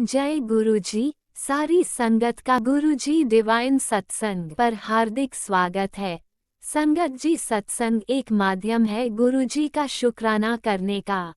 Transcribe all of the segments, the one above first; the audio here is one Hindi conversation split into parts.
जय गुरुजी। सारी संगत का गुरुजी डिवाइन सत्संग पर हार्दिक स्वागत है। संगत जी, सत्संग एक माध्यम है गुरुजी का शुक्राना करने का।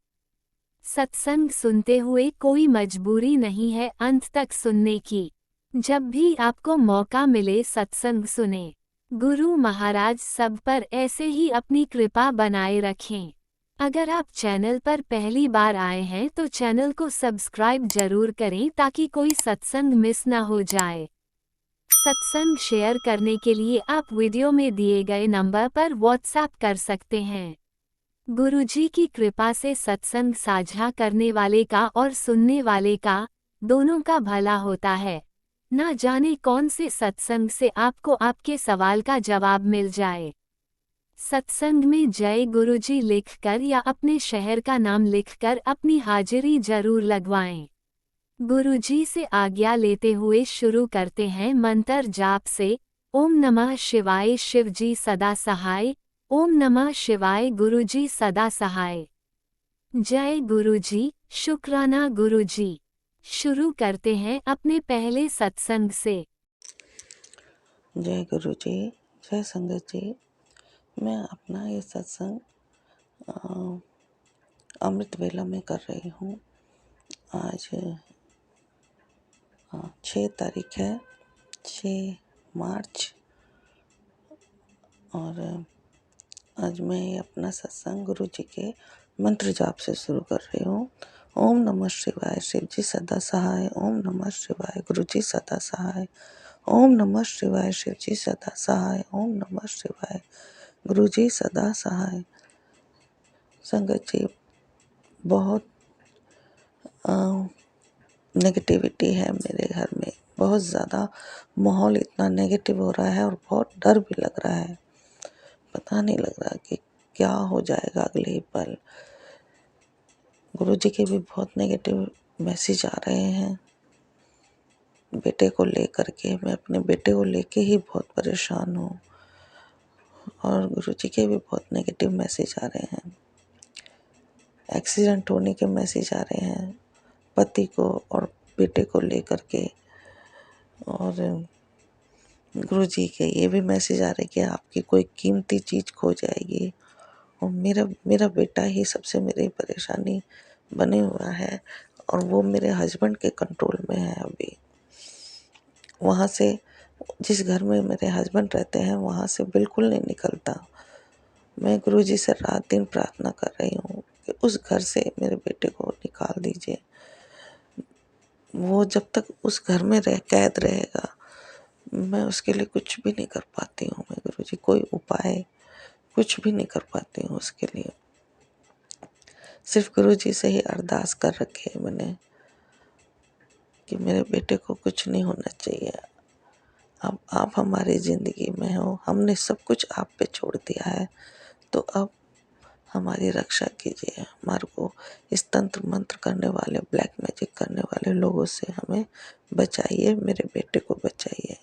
सत्संग सुनते हुए कोई मजबूरी नहीं है अंत तक सुनने की। जब भी आपको मौका मिले सत्संग सुने। गुरु महाराज सब पर ऐसे ही अपनी कृपा बनाए रखें। अगर आप चैनल पर पहली बार आए हैं तो चैनल को सब्सक्राइब जरूर करें ताकि कोई सत्संग मिस ना हो जाए। सत्संग शेयर करने के लिए आप वीडियो में दिए गए नंबर पर व्हाट्सएप कर सकते हैं। गुरुजी की कृपा से सत्संग साझा करने वाले का और सुनने वाले का, दोनों का भला होता है। ना जाने कौन से सत्संग से आपको आपके सवाल का जवाब मिल जाए। सत्संग में जय गुरुजी लिखकर या अपने शहर का नाम लिखकर अपनी हाजिरी जरूर लगवाएं। गुरुजी से आज्ञा लेते हुए शुरू करते हैं मंत्र जाप से। ओम नमः शिवाय शिवजी सदा सहाय। ओम नमः शिवाय गुरुजी सदा सहाय। जय गुरुजी, शुक्राना गुरुजी। शुरू करते हैं अपने पहले सत्संग से। जय गुरु जी, जय संगत जी। मैं अपना ये सत्संग अमृत वेला में कर रही हूँ। आज 6 तारीख है, 6 मार्च। और आज मैं ये अपना सत्संग गुरु जी के मंत्र जाप से शुरू कर रही हूँ। ओम नमः शिवाय शिव जी सदा सहाय। ओम नमः शिवाय गुरु जी सदा सहाय। ओम नमः शिवाय शिव जी सदा सहाय। ओम नमः शिवाय गुरु जी सदा सहाय। संगत जी, बहुत नेगेटिविटी है मेरे घर में। बहुत ज़्यादा माहौल इतना नेगेटिव हो रहा है और बहुत डर भी लग रहा है। पता नहीं लग रहा कि क्या हो जाएगा अगले ही पल। गुरुजी के भी बहुत नेगेटिव मैसेज आ रहे हैं बेटे को लेकर के। मैं अपने बेटे को लेके ही बहुत परेशान हूँ और गुरुजी के भी बहुत नेगेटिव मैसेज आ रहे हैं। एक्सीडेंट होने के मैसेज आ रहे हैं पति को और बेटे को लेकर के। और गुरुजी के ये भी मैसेज आ रहे कि आपकी कोई कीमती चीज़ खो जाएगी। और मेरा बेटा ही सबसे मेरी परेशानी बने हुआ है और वो मेरे हस्बैंड के कंट्रोल में है अभी। वहाँ से, जिस घर में मेरे हस्बैंड रहते हैं, वहाँ से बिल्कुल नहीं निकलता। मैं गुरुजी से रात दिन प्रार्थना कर रही हूँ कि उस घर से मेरे बेटे को निकाल दीजिए। वो जब तक उस घर में कैद रहेगा, मैं उसके लिए कुछ भी नहीं कर पाती हूँ। मैं गुरुजी कोई उपाय कुछ भी नहीं कर पाती हूँ उसके लिए। सिर्फ गुरुजी से ही अरदास कर रखी है मैंने कि मेरे बेटे को कुछ नहीं होना चाहिए। अब आप हमारी ज़िंदगी में हो, हमने सब कुछ आप पे छोड़ दिया है, तो अब हमारी रक्षा कीजिए। हमारे को इस तंत्र मंत्र करने वाले, ब्लैक मैजिक करने वाले लोगों से हमें बचाइए, मेरे बेटे को बचाइए।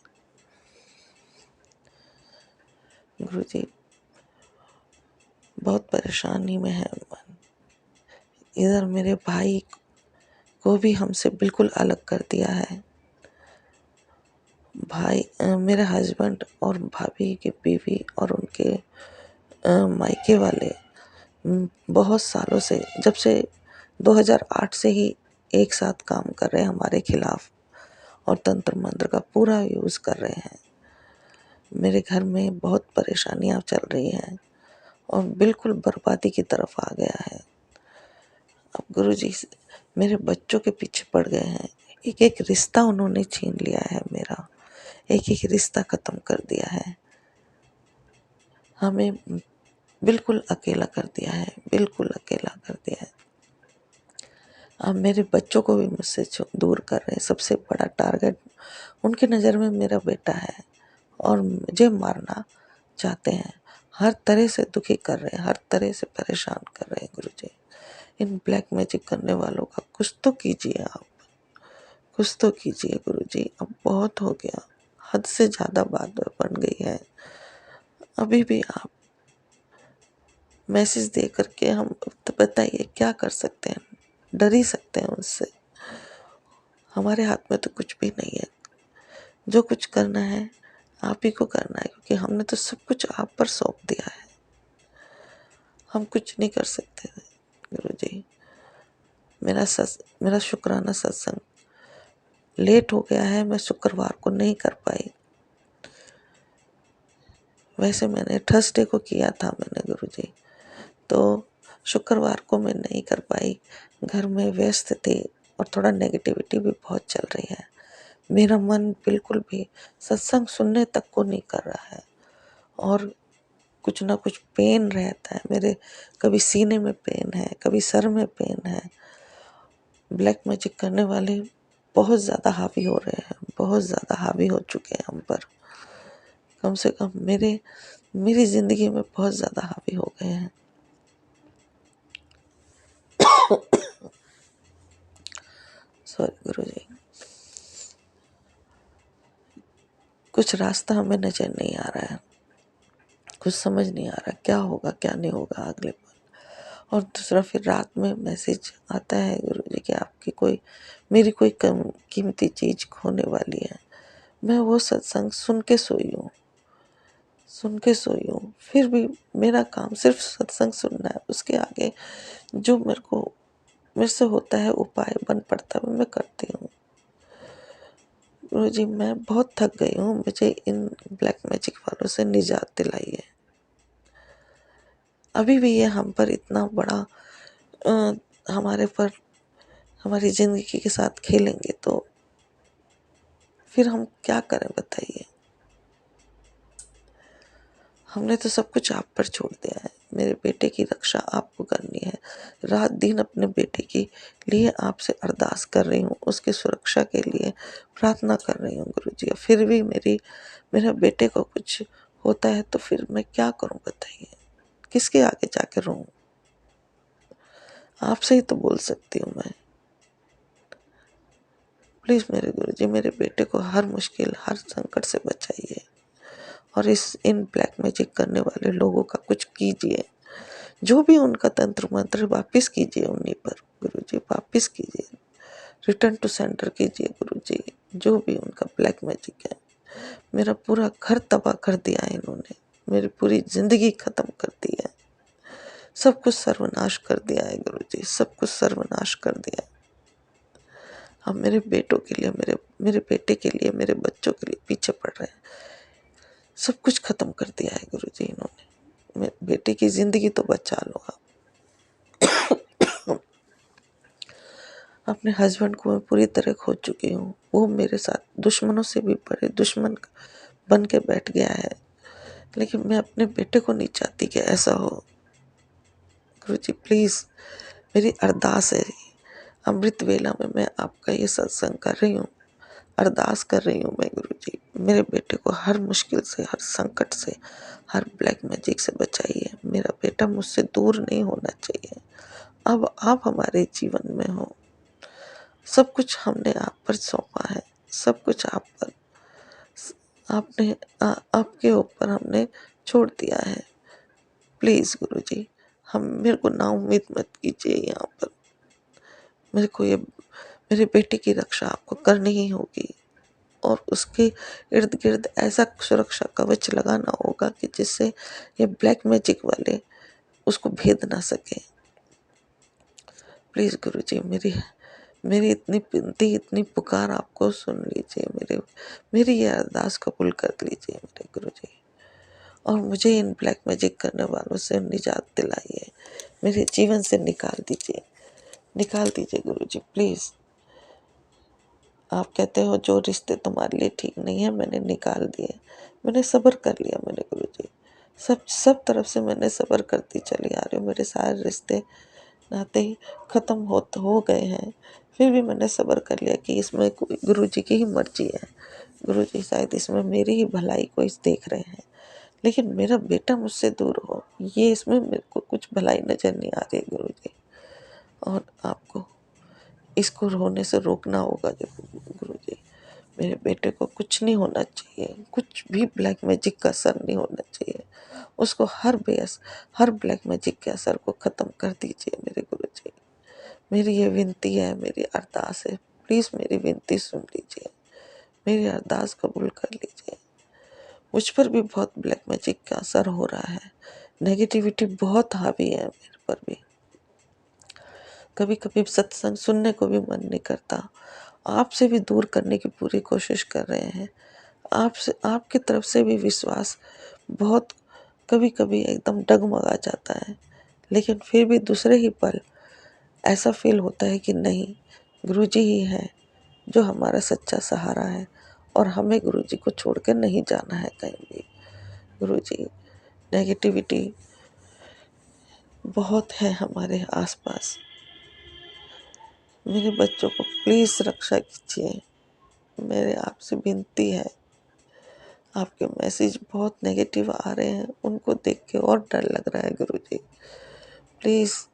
गुरुजी, बहुत परेशानी में है मन। इधर मेरे भाई को भी हमसे बिल्कुल अलग कर दिया है। मेरे हस्बैंड और भाभी की बीवी और उनके मायके वाले बहुत सालों से, जब से 2008 से ही एक साथ काम कर रहे हैं हमारे खिलाफ और तंत्र मंत्र का पूरा यूज़ कर रहे हैं। मेरे घर में बहुत परेशानियां चल रही हैं और बिल्कुल बर्बादी की तरफ आ गया है। अब गुरुजी मेरे बच्चों के पीछे पड़ गए हैं। एक एक रिश्ता उन्होंने छीन लिया है मेरा। एक एक रिश्ता ख़त्म कर दिया है। हमें बिल्कुल अकेला कर दिया है, बिल्कुल अकेला कर दिया है। अब मेरे बच्चों को भी मुझसे दूर कर रहे हैं। सबसे बड़ा टारगेट उनकी नज़र में मेरा बेटा है और मुझे मारना चाहते हैं। हर तरह से दुखी कर रहे हैं, हर तरह से परेशान कर रहे हैं। गुरुजी, इन ब्लैक मैजिक करने वालों का कुछ तो कीजिए आप, कुछ तो कीजिए गुरुजी। अब बहुत हो गया, हद से ज़्यादा बात बन गई है। अभी भी आप मैसेज दे करके हम तो बताइए क्या कर सकते हैं। डर ही सकते हैं उससे। हमारे हाथ में तो कुछ भी नहीं है। जो कुछ करना है आप ही को करना है, क्योंकि हमने तो सब कुछ आप पर सौंप दिया है। हम कुछ नहीं कर सकते। गुरु जी, मेरा शुक्राना सत्संग लेट हो गया है, मैं शुक्रवार को नहीं कर पाई। वैसे मैंने थर्सडे को किया था मैंने गुरु जी, तो शुक्रवार को मैं नहीं कर पाई। घर में व्यस्त थी और थोड़ा नेगेटिविटी भी बहुत चल रही है। मेरा मन बिल्कुल भी सत्संग सुनने तक को नहीं कर रहा है और कुछ ना कुछ पेन रहता है मेरे। कभी सीने में पेन है, कभी सर में पेन है। ब्लैक मैजिक करने वाले बहुत ज़्यादा हावी हो रहे हैं, बहुत ज़्यादा हावी हो चुके हैं हम पर। कम से कम मेरी ज़िंदगी में बहुत ज़्यादा हावी हो गए हैं। सॉरी गुरु जी। कुछ रास्ता हमें नजर नहीं आ रहा है, कुछ समझ नहीं आ रहा क्या होगा क्या नहीं होगा अगले पल। और दूसरा फिर रात में मैसेज आता है गुरु जी कि आपकी मेरी कोई कीमती चीज खोने वाली है। मैं वो सत्संग सुन के सोई हूँ। फिर भी मेरा काम सिर्फ सत्संग सुनना है, उसके आगे जो मेरे से होता है उपाय बन पड़ता है मैं करती हूँ। गुरु जी, मैं बहुत थक गई हूँ, मुझे इन ब्लैक मैजिक वालों से निजात दिलाइए। अभी भी ये हम पर इतना बड़ा हमारे पर हमारी जिंदगी के साथ खेलेंगे तो फिर हम क्या करें बताइए। हमने तो सब कुछ आप पर छोड़ दिया है। मेरे बेटे की रक्षा आपको करनी है। रात दिन अपने बेटे के लिए आपसे अरदास कर रही हूँ, उसकी सुरक्षा के लिए प्रार्थना कर रही हूँ गुरु जी। फिर भी मेरे बेटे को कुछ होता है तो फिर मैं क्या करूँ बताइए। किसके आगे जाके रोऊं? आपसे ही तो बोल सकती हूँ मैं। प्लीज मेरे गुरु जी, मेरे बेटे को हर मुश्किल हर संकट से बचाइए और इन ब्लैक मैजिक करने वाले लोगों का कुछ कीजिए। जो भी उनका तंत्र मंत्र वापिस कीजिए उन्हीं पर गुरु जी, वापिस कीजिए, रिटर्न टू सेंटर कीजिए गुरु जी। जो भी उनका ब्लैक मैजिक है, मेरा पूरा घर तबाह कर दिया है इन्होंने, मेरी पूरी जिंदगी खत्म कर दी है, सब कुछ सर्वनाश कर दिया है गुरु जी, सब कुछ सर्वनाश कर दिया है। हम मेरे बेटों के लिए मेरे बेटे के लिए मेरे बच्चों के लिए पीछे पड़ रहे हैं। सब कुछ खत्म कर दिया है गुरु जी इन्होंने। मेरे बेटे की जिंदगी तो बचा लो आप। अपने हस्बैंड को मैं पूरी तरह खो चुकी हूँ। वो मेरे साथ दुश्मनों से भी बड़े दुश्मन बन के बैठ गया है, लेकिन मैं अपने बेटे को नहीं चाहती कि ऐसा हो। गुरु जी प्लीज, मेरी अरदास है। अमृत वेला में मैं आपका ये सत्संग कर रही हूँ, अरदास कर रही हूँ मैं गुरु जी। मेरे बेटे को हर मुश्किल से, हर संकट से, हर ब्लैक मैजिक से बचाइए। मेरा बेटा मुझसे दूर नहीं होना चाहिए। अब आप हमारे जीवन में हो। सब कुछ हमने आप पर सौंपा है, सब कुछ आप पर आपके ऊपर हमने छोड़ दिया है। प्लीज गुरु जी, मेरे को ना उम्मीद मत कीजिए। यहाँ पर मेरे बेटे की रक्षा आपको करनी ही होगी और उसके इर्द गिर्द ऐसा सुरक्षा कवच लगाना होगा कि जिससे ये ब्लैक मैजिक वाले उसको भेद ना सके। प्लीज गुरु जी, मेरी इतनी विनती, इतनी पुकार आपको सुन लीजिए। मेरी ये अरदास कबूल कर लीजिए मेरे गुरु जी, और मुझे इन ब्लैक मैजिक करने वालों से निजात दिलाइए। मेरे जीवन से निकाल दीजिए गुरु जी प्लीज। आप कहते हो जो रिश्ते तुम्हारे लिए ठीक नहीं है मैंने निकाल दिए। मैंने सब्र कर लिया मेरे गुरु जी। सब तरफ से मैंने सब्र करती चली आ रही हूँ। मेरे सारे रिश्ते नाते ही खत्म हो गए हैं, फिर भी मैंने सब्र कर लिया कि इसमें गुरु जी की ही मर्जी है। गुरु जी शायद इसमें मेरी ही भलाई को देख रहे हैं, लेकिन मेरा बेटा मुझसे दूर हो, ये इसमें मेरे को कुछ भलाई नजर नहीं आ रही गुरु जी। और आपको इसको होने से रोकना होगा गुरु जी। मेरे बेटे को कुछ नहीं होना चाहिए, कुछ भी ब्लैक मैजिक का असर नहीं होना चाहिए। उसको हर ब्लैक मैजिक के असर को खत्म कर दीजिए मेरे गुरु जी। मेरी ये विनती है, मेरी अरदास है। प्लीज़ मेरी विनती सुन लीजिए, मेरी अरदास कबूल कर लीजिए। मुझ पर भी बहुत ब्लैक मैजिक का असर हो रहा है, नेगेटिविटी बहुत हावी है मेरे पर भी। कभी कभी सत्संग सुनने को भी मन नहीं करता, आपसे भी दूर करने की पूरी कोशिश कर रहे हैं। आपसे, आपकी तरफ से भी विश्वास बहुत कभी कभी एकदम डगमगा जाता है, लेकिन फिर भी दूसरे ही पल ऐसा फील होता है कि नहीं, गुरुजी ही है जो हमारा सच्चा सहारा है और हमें गुरुजी को छोड़ कर नहीं जाना है कहीं भी। गुरुजी, नेगेटिविटी बहुत है हमारे आसपास, मेरे बच्चों को प्लीज़ रक्षा कीजिए, मेरे आपसे विनती है। आपके मैसेज बहुत नेगेटिव आ रहे हैं, उनको देख के और डर लग रहा है। गुरुजी प्लीज़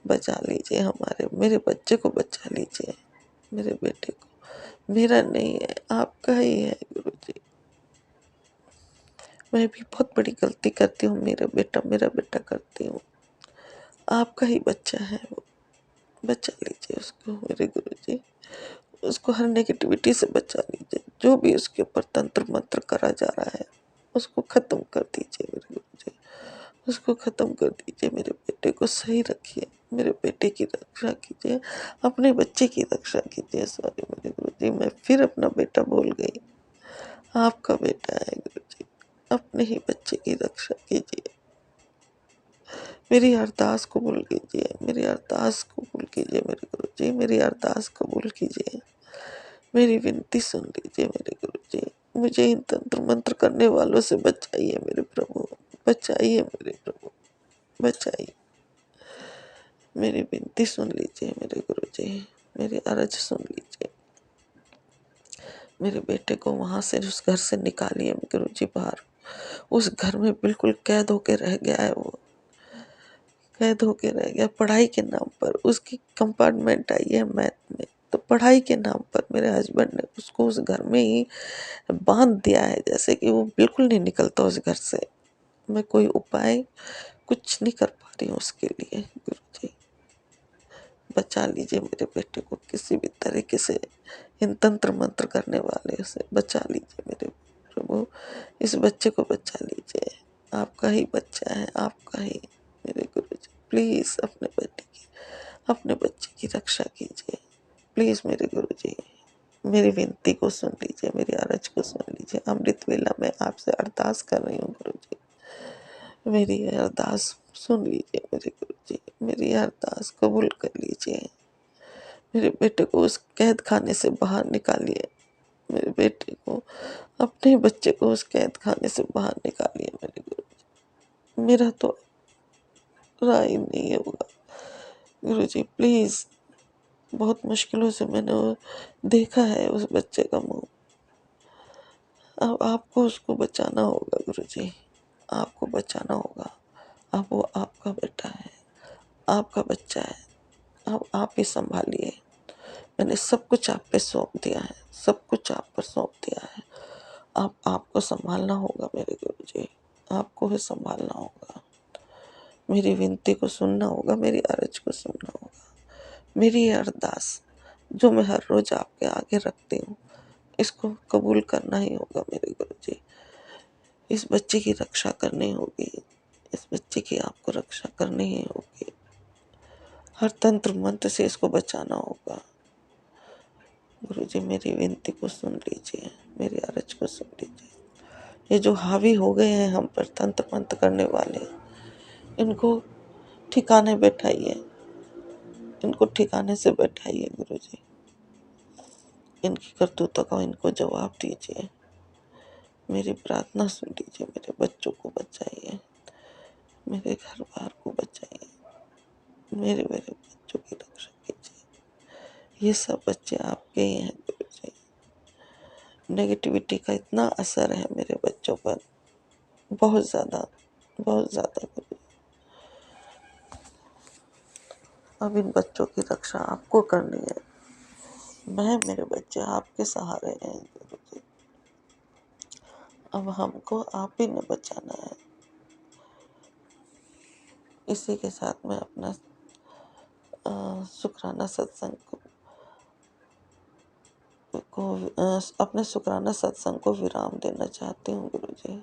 बचा लीजिए, मेरे बच्चे को बचा लीजिए, मेरे बेटे को। मेरा नहीं है, आपका ही है गुरुजी। मैं भी बहुत बड़ी गलती करती हूँ, मेरा बेटा करती हूँ। आपका ही बच्चा है वो, बचा लीजिए उसको मेरे गुरुजी। उसको हर नेगेटिविटी से बचा लीजिए, जो भी उसके ऊपर तंत्र मंत्र करा जा रहा है उसको खत्म कर दीजिए मेरे गुरुजी, उसको खत्म कर दीजिए। मेरे बेटे को सही रखिए, मेरे बेटे की रक्षा कीजिए, अपने बच्चे की रक्षा कीजिए। सॉरी मेरे गुरुजी, मैं फिर अपना बेटा बोल गई। आपका बेटा है गुरुजी, अपने ही बच्चे की रक्षा कीजिए। मेरी अरदास कबूल कीजिए, मेरी अरदास कबूल कीजिए मेरे गुरुजी, मेरी अरदास कबूल कीजिए, मेरी विनती सुन लीजिए मेरे गुरुजी। मुझे इन तंत्र मंत्र करने वालों से बचाइए मेरे प्रभु, बचाइए मेरे प्रभु, बचाइए। मेरी विनती सुन लीजिए मेरे गुरुजी, मेरी अर्ज सुन लीजिए। मेरे बेटे को वहां से, उस घर से निकालिए गुरुजी बाहर। उस घर में बिल्कुल कैद होके रह गया है वो, कैद होके रह गया पढ़ाई के नाम पर। उसकी कंपार्टमेंट आई है मैथ में, तो पढ़ाई के नाम पर मेरे हस्बैंड ने उसको उस घर में ही बांध दिया है, जैसे कि वो बिल्कुल नहीं निकलता उस घर से। मैं कोई उपाय कुछ नहीं कर पा रही हूँ उसके लिए। गुरुजी बचा लीजिए मेरे बेटे को, किसी भी तरीके से इन तंत्र मंत्र करने वाले से बचा लीजिए मेरे प्रभु। इस बच्चे को बचा लीजिए, आपका ही बच्चा है, आपका ही मेरे गुरुजी। प्लीज अपने बच्चे की रक्षा कीजिए, प्लीज मेरे गुरुजी। मेरी विनती को सुन लीजिए, मेरी अरज को सुन लीजिए। अमृत वेला में आपसे अरदास कर रही हूँ गुरुजी, मेरी अरदास सुन लीजिए मेरे गुरुजी, मेरी अरदास कबूल कर लीजिए। मेरे बेटे को उस कैद खाने से बाहर निकालिए, मेरे बेटे को, अपने बच्चे को उस कैद खाने से बाहर निकालिए मेरे गुरुजी। मेरा तो राय नहीं होगा गुरुजी, प्लीज। बहुत मुश्किलों से मैंने वो देखा है उस बच्चे का मुंह। अब आपको उसको बचाना होगा गुरुजी, आपको बचाना होगा। अब वो आपका बेटा है, आपका बच्चा है, अब आप ही संभालिए। मैंने सब कुछ आप पे सौंप दिया है, सब कुछ आप पर सौंप दिया है। अब आपको संभालना होगा मेरे गुरुजी, आपको ही संभालना होगा। मेरी विनती को सुनना होगा, मेरी अर्ज को सुनना होगा। मेरी ये अरदास जो मैं हर रोज आपके आगे रखती हूँ, इसको कबूल करना ही होगा मेरे गुरुजी। इस बच्चे की रक्षा करनी होगी, इस बच्चे की आपको रक्षा करनी ही होगी। हर तंत्र मंत्र से इसको बचाना होगा गुरुजी। मेरी विनती को सुन लीजिए, मेरी अर्ज को सुन लीजिए। ये जो हावी हो गए हैं हम पर तंत्र मंत्र करने वाले, इनको ठिकाने बैठाइए, इनको ठिकाने से बैठाइए गुरुजी। इनकी करतूतों का इनको जवाब दीजिए। मेरी प्रार्थना सुन लीजिए, मेरे बच्चों को बचाइए, मेरे घर बार को बचाइए, मेरे बच्चों की रक्षा कीजिए। ये सब बच्चे आपके ही हैं गुरुजी। नेगेटिविटी का इतना असर है मेरे बच्चों पर, बहुत ज़्यादा, बहुत ज़्यादा गुरुजी। अब इन बच्चों की रक्षा आपको करनी है। मेरे बच्चे आपके सहारे हैं गुरुजी। अब हमको आप ही ने बचाना है। इसी के साथ मैं अपना शुक्राना सत्संग को को अपने शुक्राना सत्संग को विराम देना चाहती हूँ गुरु जी,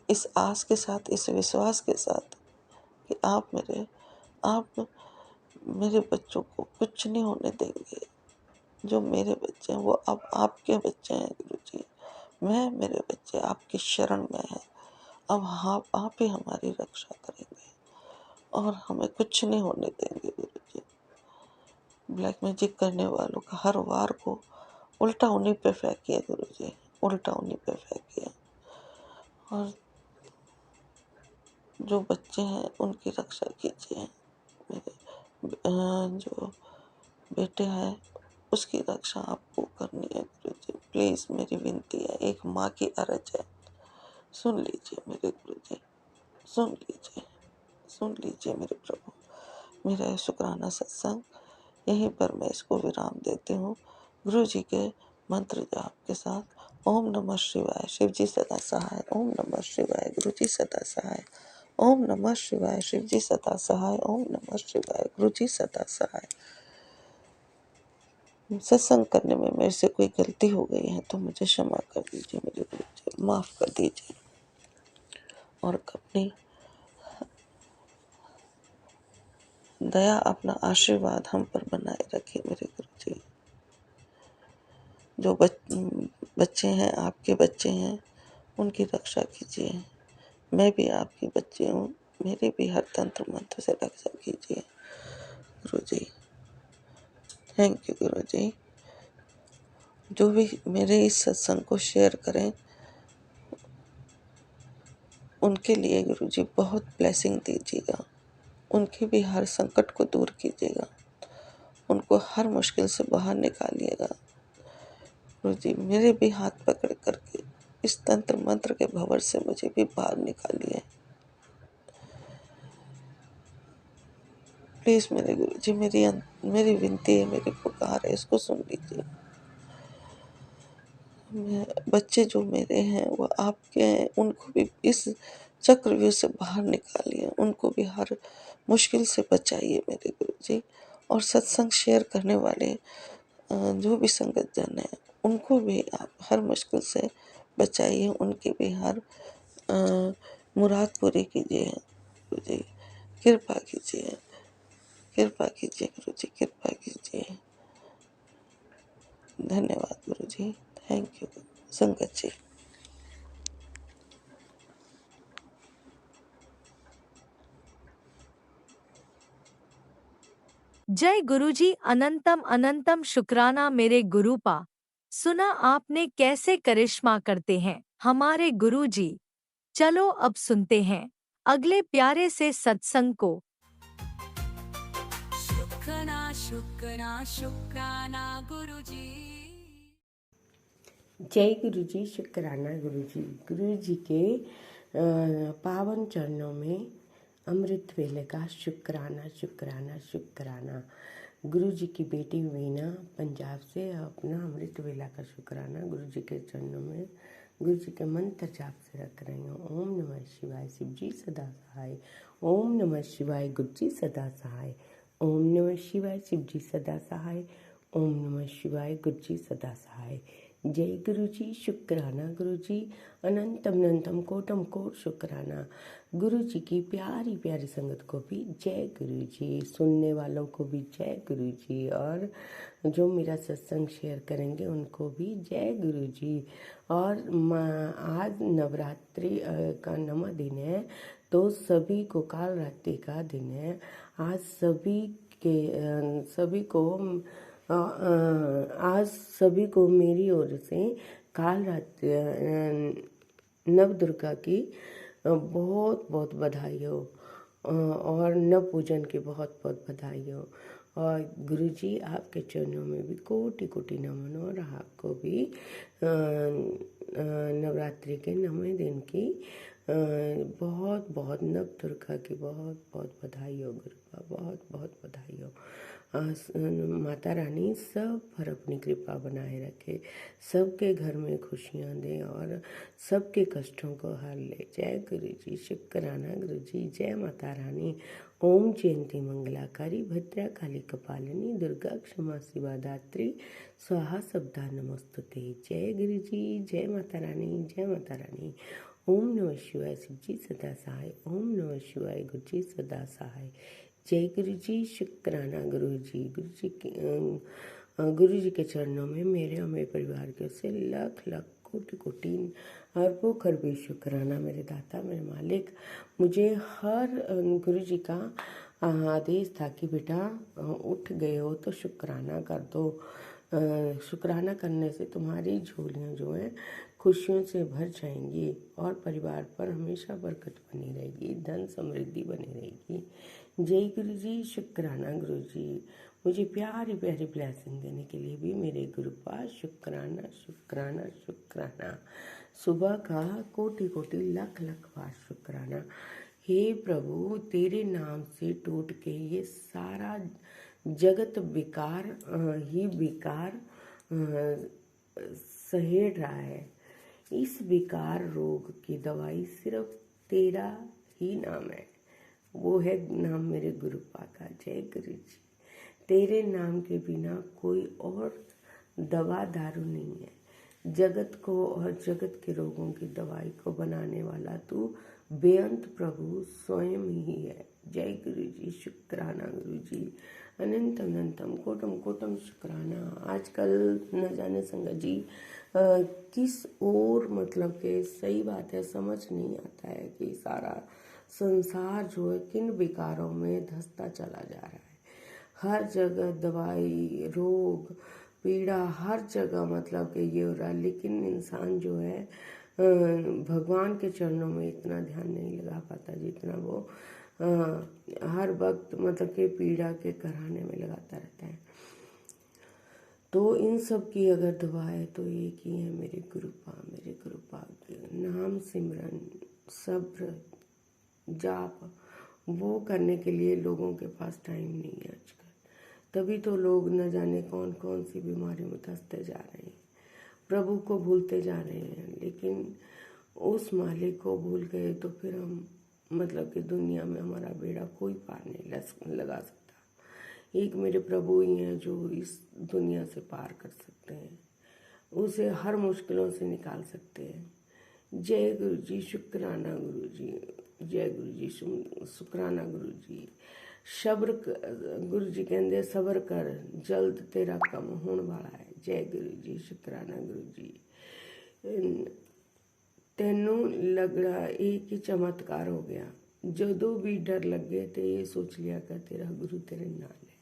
इस आस के साथ, इस विश्वास के साथ कि आप मेरे बच्चों को कुछ नहीं होने देंगे। जो मेरे बच्चे हैं वो अब आपके बच्चे हैं गुरु जी। मेरे बच्चे आपकी शरण में हैं। अब आप ही हमारी रक्षा करेंगे और हमें कुछ नहीं होने देंगे गुरु जी। ब्लैक मैजिक करने वालों का हर वार को उल्टा उन्हीं पे फेंकिए गुरु जी, उल्टा उन्हीं पे फेंकिए। और जो बच्चे हैं उनकी रक्षा कीजिए। मेरे जो बेटे हैं उसकी रक्षा आपको करनी है गुरु जी। प्लीज़ मेरी विनती है, एक माँ की अर्ज है, सुन लीजिए मेरे गुरु जी, सुन लीजिए, सुन लीजिए मेरे प्रभु। मेरा ये शुक्राना सत्संग यहीं पर मैं इसको विराम देती हूँ गुरु जी के मंत्र जाप के साथ। ओम नमः शिवाय, शिव जी सदा सहाय। ओम नमः शिवाय, गुरु जी सदा सहाय। ओम नमः शिवाय, शिव जी सदा सहाय। ओम नमः शिवाय, गुरु जी सदा सहाय। सत्संग करने में मेरे से कोई गलती हो गई है तो मुझे क्षमा कर दीजिए मेरे गुरु जी, माफ़ कर दीजिए। और अपनी दया, अपना आशीर्वाद हम पर बनाए रखिए मेरे गुरु जी। जो बच्चे हैं, आपके बच्चे हैं, उनकी रक्षा कीजिए। मैं भी आपकी बच्ची हूँ, मेरे भी हर तंत्र मंत्र से रक्षा कीजिए गुरु जी। थैंक यू गुरु जी। जो भी मेरे इस सत्संग को शेयर करें उनके लिए गुरु जी बहुत ब्लेसिंग दीजिएगा। उनके भी हर संकट को दूर कीजिएगा, उनको हर मुश्किल से बाहर निकालिएगा गुरु जी। मेरे भी हाथ पकड़ करके इस तंत्र मंत्र के भंवर से मुझे भी बाहर निकालिए प्लीज़ मेरे गुरु जी। मेरी विनती है, मेरी पुकार है, इसको सुन लीजिए। बच्चे जो मेरे हैं वो आपके हैं, उनको भी इस चक्रव्यूह से बाहर निकालिए, उनको भी हर मुश्किल से बचाइए मेरे गुरु जी। और सत्संग शेयर करने वाले जो भी संगत जन है उनको भी आप हर मुश्किल से बचाइए, उनकी भी हर मुराद पूरी कीजिए गुरु जी। कृपा कीजिए, कृपा कीजिए गुरु जी, कृपा कीजिए। धन्यवाद गुरु जी, थैंक यू संगत जी। जय गुरुजी, अनंतम अनंतम शुक्राना मेरे गुरुपा। सुना आपने कैसे करिश्मा करते हैं हमारे गुरुजी। चलो अब सुनते हैं अगले प्यारे से सत्संग को। शुक्राना शुक्राना शुक्राना गुरुजी। जय गुरु जी, शुक्राना गुरु जी। गुरु जी के पावन चरणों में अमृत वेले का शुक्राना शुक्राना शुक्राना। गुरु जी की बेटी वीणा पंजाब से अपना अमृत वेला का शुक्राना गुरु जी के चरणों में गुरु जी के मंत्र जाप से रख रही हूँ। ओम नमः शिवाय, शिव जी सदा सहाय। ओम नमः शिवाय, गुरु जी सदा सहाय। ओम नमः शिवाय, शिव जी सदा सहाय। ओम नमः शिवाय, गुरु जी सदा सहाय। जय गुरु जी, शुक्राना गुरु जी, अनंतम अनंतम कोटम कोट शुक्राना। गुरु जी की प्यारी प्यारी संगत को भी जय गुरु जी, सुनने वालों को भी जय गुरु जी, और जो मेरा सत्संग शेयर करेंगे उनको भी जय गुरु जी। और आज नवरात्रि का 9वां दिन है, तो सभी को काल रात्रि का दिन है। आज आज सभी को मेरी ओर से काल रात्रि नव दुर्गा की बहुत बहुत बधाई हो, और नव पूजन की बहुत बहुत बधाई हो। और गुरु जी आपके चरणों में भी कोटि कोटि नमन, और आपको भी नवरात्रि के 9वें दिन की बहुत बहुत नव दुर्गा की बहुत बहुत बधाई हो गुरु का, बहुत बहुत बधाई हो। माता रानी सब पर अपनी कृपा बनाए रखे, सबके घर में खुशियाँ दे और सबके कष्टों को हर ले। जय गुरु जी, शुक्राना गुरु जी, जय माता रानी। ओम जयंती मंगलाकारी भद्रा काली कपालिनी दुर्गा क्षमा शिवा दात्री स्वाहा सब्दा नमस्तुते। जय गुरु जी, जय माता रानी, जय माता रानी। ओम नमः शिवाय शिव जी सदा सहाय। ओम नमः शिवाय गुरु जी सदा सहाय। जय गुरु जी, शुक्राना गुरु जी। गुरु जी के चरणों में मेरे और मेरे परिवार के से लाख लाख कोटि कोटि अरबों खरबों शुक्राना मेरे दाता, मेरे मालिक। मुझे हर गुरु जी का आदेश था कि बेटा उठ गए हो तो शुक्राना कर दो। शुक्राना करने से तुम्हारी झोलियाँ जो हैं खुशियों से भर जाएंगी और परिवार पर हमेशा बरकत बनी रहेगी, धन समृद्धि बनी रहेगी। जय गुरु जी, शुक्राना गुरु जी। मुझे प्यारी प्यारी ब्लेसिंग देने के लिए भी मेरे गुरु पास शुक्राना शुक्राना शुक्राना। सुबह का कोटि कोटि लाख लाख बार शुक्राना। हे प्रभु, तेरे नाम से टूट के ये सारा जगत विकार ही विकार सहेड़ रहा है। इस विकार रोग की दवाई सिर्फ तेरा ही नाम है, वो है नाम मेरे गुरु का। जय गुरु जी। तेरे नाम के बिना कोई और दवा दारू नहीं है। जगत को और जगत के रोगों की दवाई को बनाने वाला तू बेअंत प्रभु स्वयं ही है। जय गुरु जी, शुक्राना गुरु जी। अनंत अनंतम कोटम कोटम शुक्राना। आजकल न जाने संगत जी किस ओर, मतलब कि सही बात है, समझ नहीं आता है कि सारा संसार जो है किन विकारों में धंसता चला जा रहा है। हर जगह दवाई, रोग, पीड़ा, हर जगह मतलब कि ये हो रहा है। लेकिन इंसान जो है भगवान के चरणों में इतना ध्यान नहीं लगा पाता जितना वो हर वक्त मतलब कि पीड़ा के कराने में लगाता रहता है। तो इन सब की अगर दवा है तो एक ही है, मेरे गुरुपा। मेरे गुरुपा नाम सिमरन, सब्र, जाप, वो करने के लिए लोगों के पास टाइम नहीं है आजकल। तभी तो लोग न जाने कौन कौन सी बीमारी में धंसते जा रहे हैं, प्रभु को भूलते जा रहे हैं। लेकिन उस मालिक को भूल गए तो फिर हम मतलब कि दुनिया में हमारा बेड़ा कोई पार नहीं लगा सकता। एक मेरे प्रभु ही हैं जो इस दुनिया से पार कर सकते हैं, उसे हर मुश्किलों से निकाल सकते हैं। जय गुरु जी, शुक्राना गुरु जी। जय गुरु जी, शुक्राना गुरु जी। सब्र गुरु जी कहते सब्र कर, जल्द तेरा कम होने वाला है। जय गुरु जी, शुक्राना गुरु जी। तेनू लगड़ा एक ही चमत्कार हो गया, जदों भी डर लगे तो ये सोच लिया कर तेरा गुरु तेरे नाल है।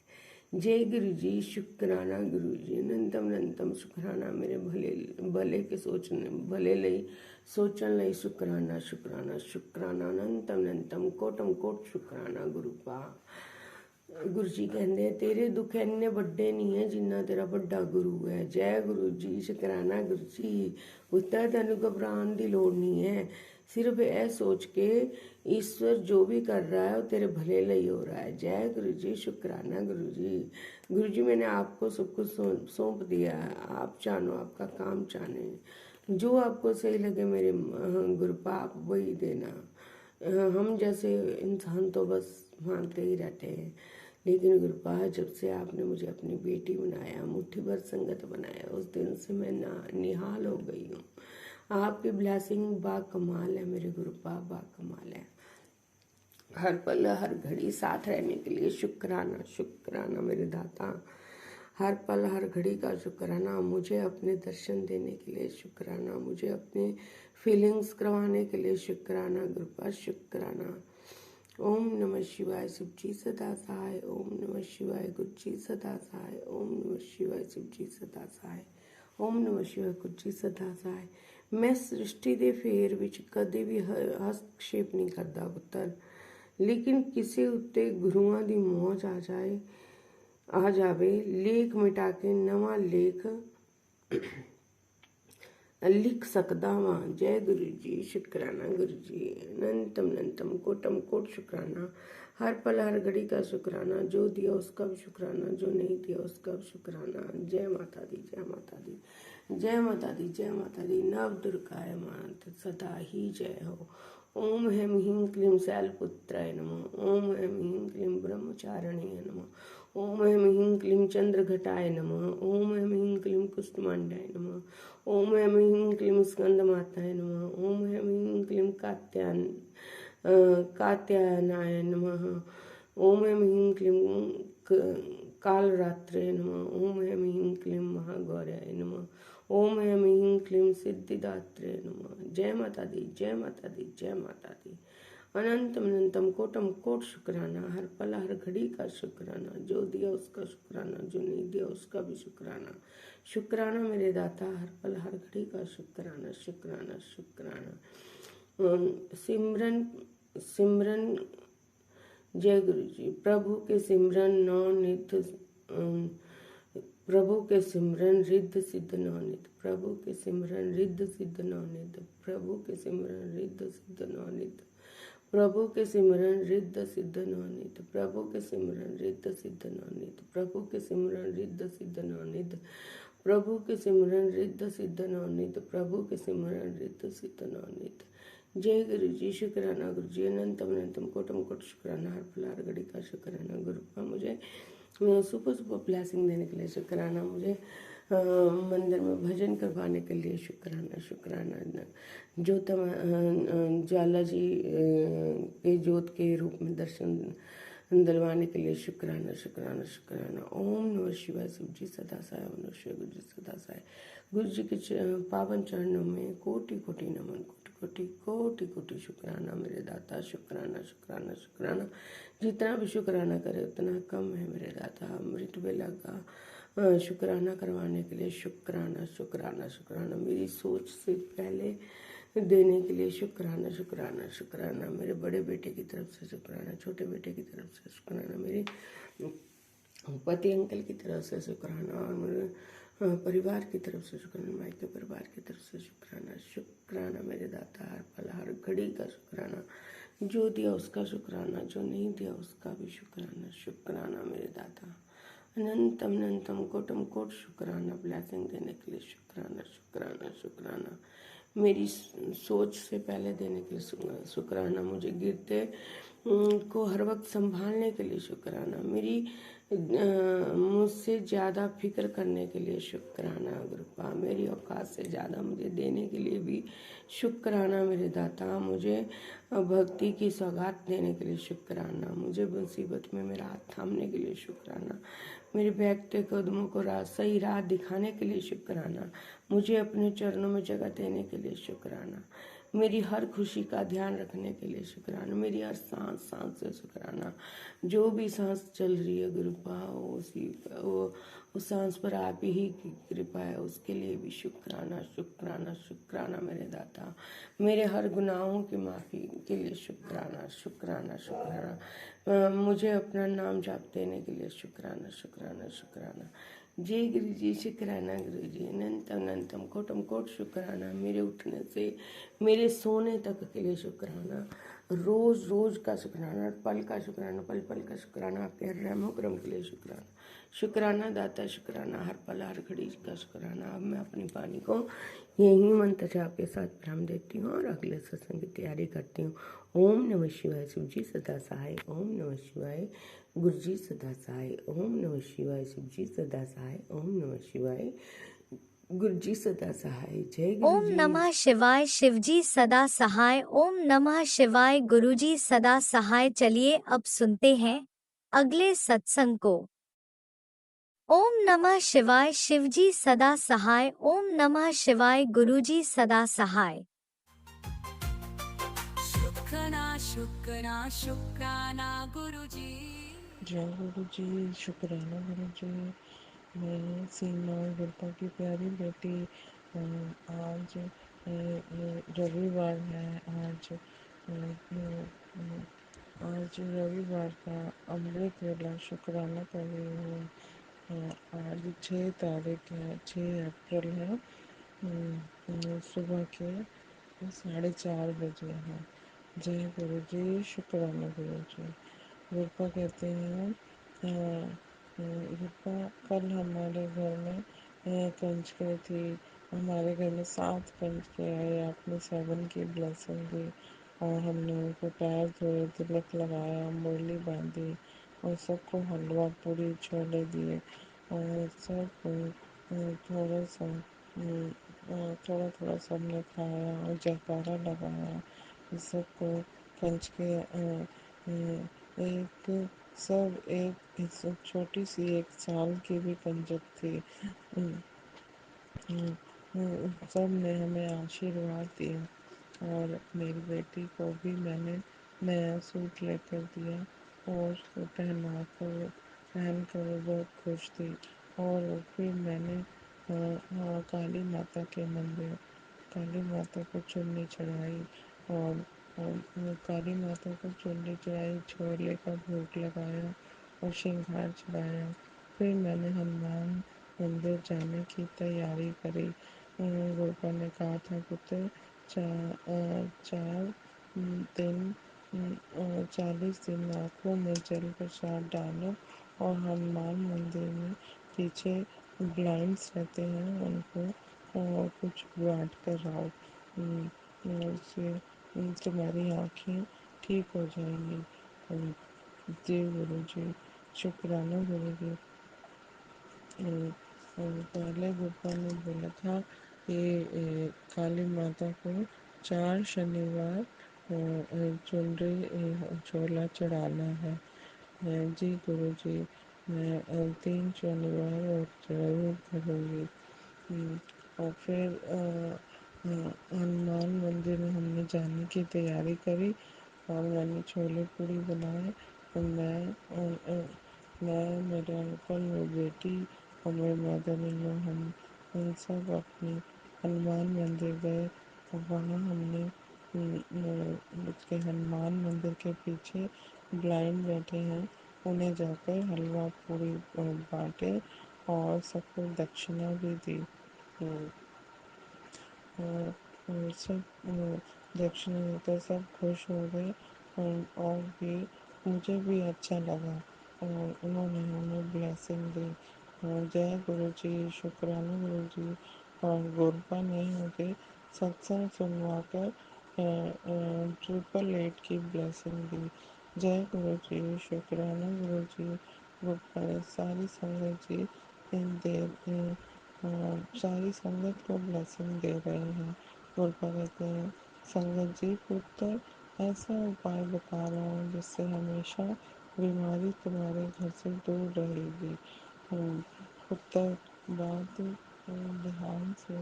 जय गुरु जी, शुक्राना गुरु जी। अनंतम अनंतम शुक्राना मेरे भले के सोचने भले लई सोचन लई शुक्राना शुक्राना शुक्राना। अनंतम अनंतम कोटम कोट शुक्राना गुरु पा। गुरु जी कहते तेरे दुख इन्ने बड़े नहीं है जिन्ना तेरा बड़ा गुरु है। जय गुरु जी, शुक्राना गुरु जी। उत्तर तेन घबराने की लोड़ नहीं है, सिर्फ यह सोच के ईश्वर जो भी कर रहा है वो तेरे भले लिए हो रहा है। जय गुरु जी, शुक्राना गुरु जी। गुरु जी मैंने आपको सब कुछ सौंप दिया है, आप जानो, आपका काम जाने, जो आपको सही लगे मेरे गुरुपा आप वही देना। हम जैसे इंसान तो बस मानते ही रहते हैं, लेकिन गुरुपा जब से आपने मुझे अपनी बेटी बनाया, मुट्ठी भर संगत बनाया, उस दिन से मैं निहाल हो गई हूँ। आपकी ब्लेसिंग बा कमाल है मेरे गुरुपा, बा कमाल है। हर पल हर घड़ी साथ रहने के लिए शुक्राना शुक्राना मेरे दाता। हर पल हर घड़ी का शुक्राना। मुझे अपने दर्शन देने के लिए शुक्राना, मुझे अपने फीलिंग्स करवाने के लिए शुक्राना गुरुपा, शुक्राना। ओम नमः शिवाय शिव जी सदा सहाय। ओम नमः शिवाय गुरु जी सदा सहाय। ओम नमः शिवाय शिव जी सदा सहाय। ओम नमः शिवाय गुरु जी सदा सहाय। मैं सृष्टि दे फेर विच कदे भी हस्तक्षेप नहीं करता पुत्तर, लेकिन किसी उत्ते गुरुआं दी मौज आ जावे, लेख मिटा के नवा लेख लिख सकदा वां। जय गुरु जी, शुक्राना गुरु जी। अनंतम अनंतम कोटम कोट शुक्राना। हर पल हर घड़ी का शुक्राना, जो दिया उसका भी शुक्राना, जो नहीं दिया उसका भी शुक्राना। जय माता दी, जय माता दी, जय माता दी, जय माता दी। नव दुर्गाय मात सदा ही जय हो। ओम हैं ह्रीं क्लीं शैलपुत्राय नमः। ओम हैं ह्रीं क्लीं ब्रह्मचारिण्ये नमः। ओम हैं ह्रीं क्लीं चंद्रघटाय नमः। ओम हैं ह्रीं क्लीं कुष्ठमांडाय नमः। ओम हैं ह्रीं क्लीं स्कंदमाताय नमः। ओम हैं ह्रीं क्लीं कात्यायनाय नमः। ओम ऐं ह्रीं क्लीं कालरात्रे नमः। ओम ऐं ह्रीं क्लीं महागौर्याय नमः। ओम ऐं ह्रीं क्लीं सिद्धिदात्रे नमः। जय माता दी, जय माता दी, जय माता दी। अनंतम अनंतम कोटम कोट शुक्राना, हर पल हर घड़ी का शुक्राना, जो दिया उसका शुक्राना, जो नहीं दिया उसका भी शुक्राना। शुक्राना मेरे दाता, हर पल हर घड़ी का शुक्राना, शुक्राना शुक्राना। सिमरन सिमरन जय गुरु जी। प्रभु के सिमरन नौ नित प्रभु के सिमरन रिद्ध सिद्ध नवनित। प्रभु के सिमरन रिद्ध सिद्ध नवनित। प्रभु के सिमरन रिद्ध सिद्ध नवनित। प्रभु के सिमरन रिद्ध सिद्ध नवनित। प्रभु के सिमरन रिद्ध सिद्ध नवनित। प्रभु के सिमरन रिद्ध सिद्ध नवनित। प्रभु के सिमरन रिद्ध सिद्ध नवनित। प्रभु के सिमरन रिद्ध सिद्ध नवनित। जय गुरु जी। शुक्राना गुरु जी। अनंतम अनंतम कोटम कोट शुक्राना, हर पल हर घड़ी का शुक्राना। गुरु का मुझे सुपर सुपर ब्लेसिंग देने के लिए शुक्राना। मुझे मंदिर में भजन करवाने के लिए शुक्राना शुक्राना। ज्योत ज्वाला जी के ज्योत के रूप में दर्शन दिलवाने के लिए शुक्राना शुक्राना शुक्राना। ओम नमः शिवाय। शिव जी सदा सहाय। ओम नमः शिवाय। गुरु जी सदा सहाय। गुरु जी के पावन चरणों में कोटि कोटि नमन, कोटि कोटि कोटि कोटि शुक्राना मेरे दाता। शुक्राना शुक्राना शुक्राना। जितना भी शुक्राना करे उतना कम है मेरे दाता। अमृत वेला का शुक्राना करवाने के लिए शुक्राना शुक्राना शुक्राना। मेरी सोच से पहले देने के लिए शुक्राना शुक्राना शुक्राना। मेरे बड़े बेटे की तरफ से शुक्राना, छोटे बेटे की तरफ से शुक्राना, मेरे पति अंकल की तरफ से शुक्राना, और मेरे परिवार की तरफ से शुक्राना, मायके परिवार की तरफ से शुक्राना। शुक्राना मेरे दाता, हर पल हर घड़ी का शुक्राना। जो दिया उसका शुक्राना, जो नहीं दिया उसका भी शुक्राना। शुक्राना मेरे दाता। अनंतम अनंतम कोटम कोट शुक्राना। ब्लेसिंग देने के लिए शुक्राना शुक्राना शुक्राना। मेरी सोच से पहले देने के लिए शुक्राना। मुझे गिरते को हर वक्त संभालने के लिए शुक्राना। मेरी मुझसे ज़्यादा फिक्र करने के लिए शुक्राना गुरुपा। मेरी औकात से ज़्यादा मुझे देने के लिए भी शुक्राना मेरे दाता। मुझे भक्ति की सौगात देने के लिए शुक्राना। मुझे मुसीबत में मेरा हाथ थामने के लिए शुक्राना। मेरे बैठते कदमों को सही राह दिखाने के लिए शुक्राना। मुझे अपने चरणों में जगह देने के लिए शुक्राना। मेरी हर खुशी का ध्यान रखने के लिए शुक्राना। मेरी हर सांस सांस से शुक्राना। जो भी सांस चल रही है गुरुपा, वो उस सांस पर आप ही की कृपा है, उसके लिए भी शुक्राना शुक्राना शुक्राना मेरे दाता। मेरे हर गुनाहों की माफ़ी के लिए शुक्राना शुक्राना शुक्राना। मुझे अपना नाम जाप देने के लिए शुक्राना शुक्राना शुक्राना। जय गुरु जी। शुक्राना गुरु जी। अनंतम अनंतम कोटम कोट शुक्राना। मेरे उठने से मेरे सोने तक के लिए शुक्राना। रोज रोज का शुक्राना, पल का शुक्राना, पल पल का शुक्राना। आपके हर रहमो करम के लिए शुक्राना। शुक्राना दाता। शुक्राना हर पल हर घड़ी का शुक्राना। अब मैं अपनी वाणी को यही मंत्र जाप के साथ विराम देती हूँ और अगले सत्संग की तैयारी करती हूँ। ओम नमः शिवाय। शिव जी सदा सहाय। ओम नमः शिवाय। गुरु जी सदा सहाय। ओम नमः शिवाय। शिव जी सदा सहाय। ओम नमः शिवाय। गुरु जी सदा सहाय। जय गुरु ओम जी। नमः शिवाय। शिवजी सदा सहाय। ओम नमः शिवाय। गुरुजी सदा सहाय। चलिए अब सुनते हैं अगले सत्संग को। ओम नमः शिवाय। शिवजी सदा सहाय। ओम नमः शिवाय। गुरुजी सदा सहाय। शुक्राना शुक्राना शुक्राना गुरुजी। जय गुरु जी। शुक्राना गुरु जी। मैं सीमा गुरपा की प्यारी बेटी, आज रविवार है। आज रविवार का अमृत वेला शुक्राना कर रही हूँ। आज 6 तारीख है, 6 अप्रैल है। सुबह के 4:30 बजे है। जय गुरु जी। शुक्राना गुरु जी। गुरपा कहते हैं, गुरपा कल हमारे घर में कंजकें थी। हमारे घर में 7 कंजकें आए। आपने 7 की ब्लेसिंग दी। और हमने उनको पैर धोए, तिलक लगाया, मुरली बांधी और सबको हलवा पूरी छोले दिए और सब थोड़ा सा थोड़ा थोड़ा सबने खाया और जयकारा लगाया। सबको पंच के एक सब एक छोटी सी 1 साल की भी पंजक थी। सब ने हमें आशीर्वाद दिया और मेरी बेटी को भी मैंने नया सूट लेकर दिया और उसको पहन कर वो बहुत खुश थी। और फिर मैंने काली माता के मंदिर काली माता को चुन्नी चढ़ाई और काली माता को चुन्नी चढ़ाई, छोले का भोग लगाया और श्रृंगार चढ़ाया। फिर मैंने हनुमान मंदिर जाने की तैयारी करी। गोपा ने कहा था पुत्र 4 दिन 40 दिन आँखों में जल प्रसाद डालो और हनुमान मंदिर में पीछे ब्लाइंड्स रहते हैं उनको कुछ बांट कर आओ। उससे तुम्हारी आँखें ठीक हो जाएंगी। जी गुरु जी, शुक्राना गुरु जी। पहले गोपा ने बोला था कि काली माता को 4 शनिवार चुनरी छोला चढ़ाना है। जी गुरु जी, मैं 3 शनिवार और जरूर करूँगी। और फिर हनुमान मंदिर में हमने जाने की तैयारी करी और मैंने छोले पूड़ी बनाए। और मैं मेरे अंकल, मेरी बेटी और मेरी मदर इन लॉ हम सब अपने हनुमान मंदिर गए और वहाँ हमने उसके हनुमान मंदिर के पीछे ब्लाइंड बैठे हैं उन्हें जाकर हलवा पूरी बांटे और सबको दक्षिणा भी दी। सब दक्षिणा देकर सब खुश हो गए और भी मुझे भी अच्छा लगा और उन्होंने हमें ब्लेसिंग दी। जय गुरु जी, शुक्राना गुरु जी। और गुरबा ने मुझे सत्संग सुनवा कर 888 की ब्लेसिंग दी। जय गुरु जी, शुक्राना गुरु जी। गुरबा ने सारी संगत जी दे सारी संगत को ब्लेसिंग दे रहे हैं। गुरबा कहते हैं संगत जी पुत्र ऐसा उपाय बता रहा हूँ जिससे हमेशा बीमारी तुम्हारे घर से दूर रहेगी। पुत्र बात ध्यान से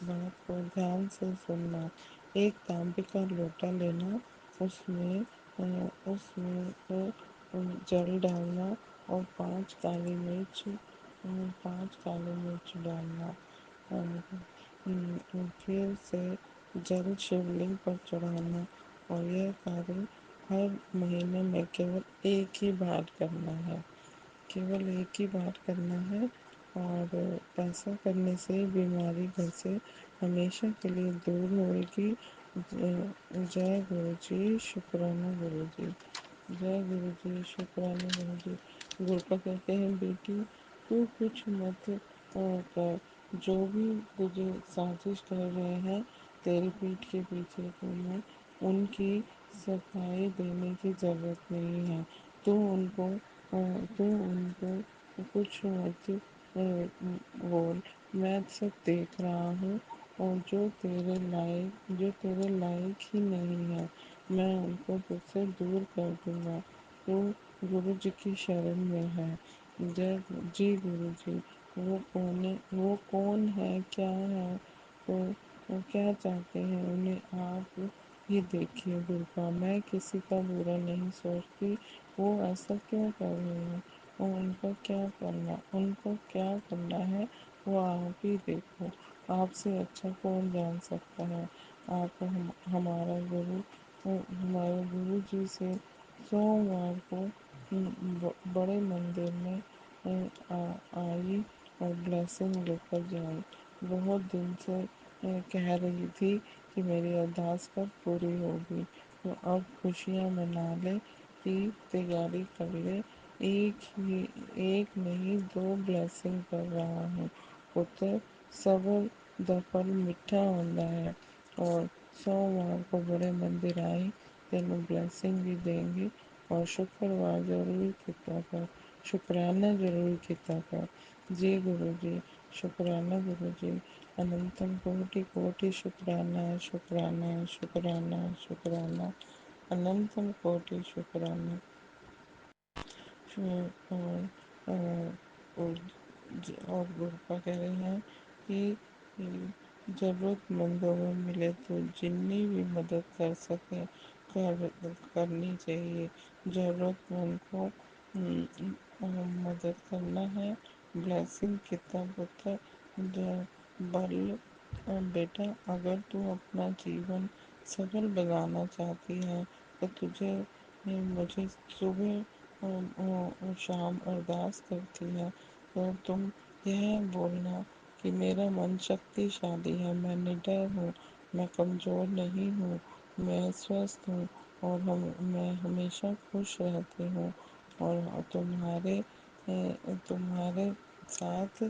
बात को ध्यान से सुनना। एक तांबे का लोटा लेना, उसमें जल डालना और 5 काली मिर्च डालना। फिर से जल शिवलिंग पर चढ़ाना और यह कार्य हर महीने में केवल एक ही बार करना है। केवल एक ही बार करना है और ऐसा करने से बीमारी घर से हमेशा के लिए दूर होगी। जय गुरु जी, शुक्राना गुरु जी। जय गुरु जी, शुक्राना गुरु जी। गुरु कहते हैं बेटी तू कुछ मत कर, जो भी तुझे साजिश कर रहे हैं तेरी पीठ के पीछे, तुम्हें उनकी सफाई देने की जरूरत नहीं है। तू उनको कुछ मत बोल, मैं सब देख रहा हूँ और जो तेरे लायक ही नहीं है मैं उनको तुझसे दूर कर दूंगा। तू गुरु जी की शरण में है। जय जी गुरु जी। वो कौन है, क्या है, तो वो क्या चाहते हैं उन्हें आप ही देखिए। दुर्गा, मैं किसी का बुरा नहीं सोचती, वो ऐसा क्यों कर रहे हैं और उनको क्या करना है वो आप ही देखो। आपसे अच्छा कौन जान सकता है। आप हमारे गुरु जी से सोमवार को बड़े मंदिर में आई और ब्लेसिंग लेकर जाए। बहुत दिन से कह रही थी कि मेरी अरदास कब पूरी होगी, तो अब खुशियाँ मना ले की तैयारी कर ले। एक नहीं 2 ब्लेसिंग कर रहा हूँ। पुत्र सबर दा फल मिठा होता है और सोमवार को बड़े मंदिर आई, तेनों ब्लेसिंग भी देंगी, और शुक्रवार जरूर किया कर, शुक्राना जरूर किया कर। जी गुरु जी, शुक्राना गुरु जी, अनंतम कोटि कोटि शुक्राना, शुक्राना शुक्राना शुक्राना, अनंतम कोटि शुक्राना। और गुरपा कह रहे हैं कि ज़रूरतमंदों में मिले तो जितनी भी मदद कर सकें करनी चाहिए। ज़रूरतमंद को मदद करना है। ब्लेसिंग कितना पुत्र बल बेटा, अगर तू अपना जीवन सफल बनाना चाहती है तो तुझे मुझे सुबह और शाम अरदास करती है तो तुम यह बोलना कि मेरा मन शक्तिशाली है, मैं निडर हूँ, मैं कमज़ोर नहीं हूँ, मैं स्वस्थ हूँ, और मैं हमेशा खुश रहती हूँ, और तुम्हारे साथ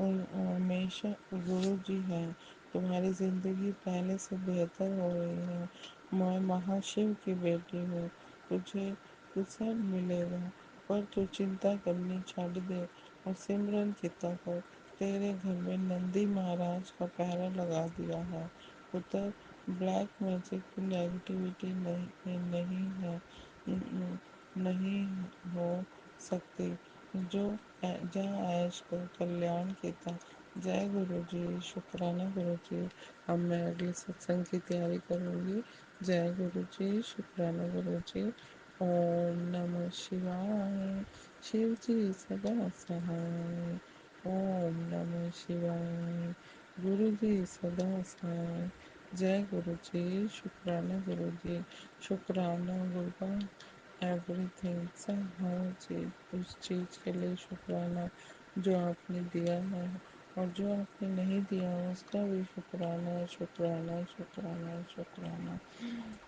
हमेशा गुरु जी हैं। तुम्हारी ज़िंदगी पहले से बेहतर हो रही है। मैं महाशिव की बेटी हूँ, तुझे सब मिलेगा, पर तू चिंता करनी छोड़ दे और सिमरन किया कर। तेरे घर में नंदी महाराज का पहरा लगा दिया है पुत्र। ब्लैक मैजिक की नेगेटिविटी नहीं है, नहीं हो सकती। जो जहाँ ऐश को कल्याण किया। जय गुरु जी, शुक्राना गुरु जी। अब मैं अगले सत्संग की तैयारी करूँगी। जय गुरु जी, शुक्राना गुरु जी। ओम नमः शिवाय। शिव जी सदा सहाय। ओम नमः शिवाय। गुरु जी सदा सहाय। जय गुरु जी, शुक्राना गुरु जी, शुक्राना गुरु एवरीथिंग। सब हर चीज उस चीज़ के लिए शुक्राना जो आपने दिया है, और जो आपने नहीं दिया उसका भी शुक्राना, शुक्राना शुक्राना शुक्राना।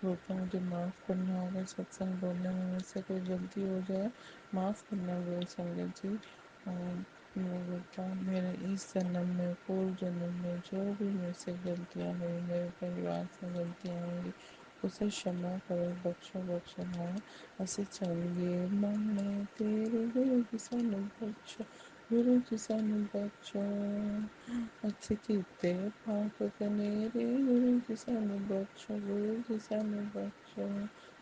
होता मुझे माफ़ करना होगा, सत्संग बोलने में मुझसे कोई गलती हो जाए माफ़ करना गुरु संगत जी। और मेरे इस जन्म में पूर्व जन्म में जो भी मुझसे गलतियाँ हुई, मेरे परिवार से गलतियाँ हुई, उसे क्षमा करो, बख्शो बख्शना। ਅਸੀਂ ਚੰਗੇ ਮੰਨੇ ਤੇਰੇ ਗੁਰੂ ਜੀ ਸਾਨੂੰ ਬਖਸ਼ੋ, ਗੁਰੂ ਜੀ ਸਾਨੂੰ ਬਖਸ਼ੋ। ਅਸੀਂ ਕੀਤੇ ਪਾਪ ਕਨੇਰੇ, ਗੁਰੂ ਜੀ ਸਾਨੂੰ ਬਖਸ਼ੋ, ਗੁਰੂ ਜੀ ਸਾਨੂੰ ਬਖਸ਼ੋ।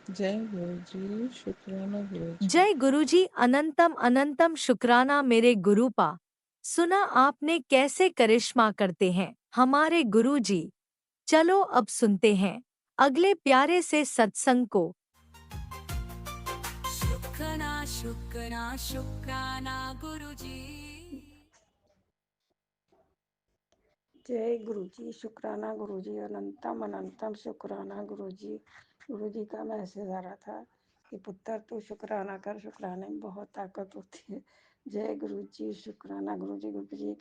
जय गुरु जी, शुक्राना गुरु जी। जय गुरुजी, अनंतम अनंतम शुक्राना मेरे गुरुपा। सुना आपने कैसे करिश्मा करते हैं हमारे गुरुजी। चलो अब सुनते हैं अगले प्यारे से सत्संग को। शुक्राना शुक्राना शुक्राना गुरुजी। जय गुरु जी, शुक्राना गुरु जी, अनंतम अनंतम शुक्राना गुरु जी। गुरु जी का मैसेज आ रहा था कि पुत्र तू शुक्राना कर, शुक्राने में बहुत ताकत होती है। जय गुरु जी, शुक्राना गुरु जी। गुरु जी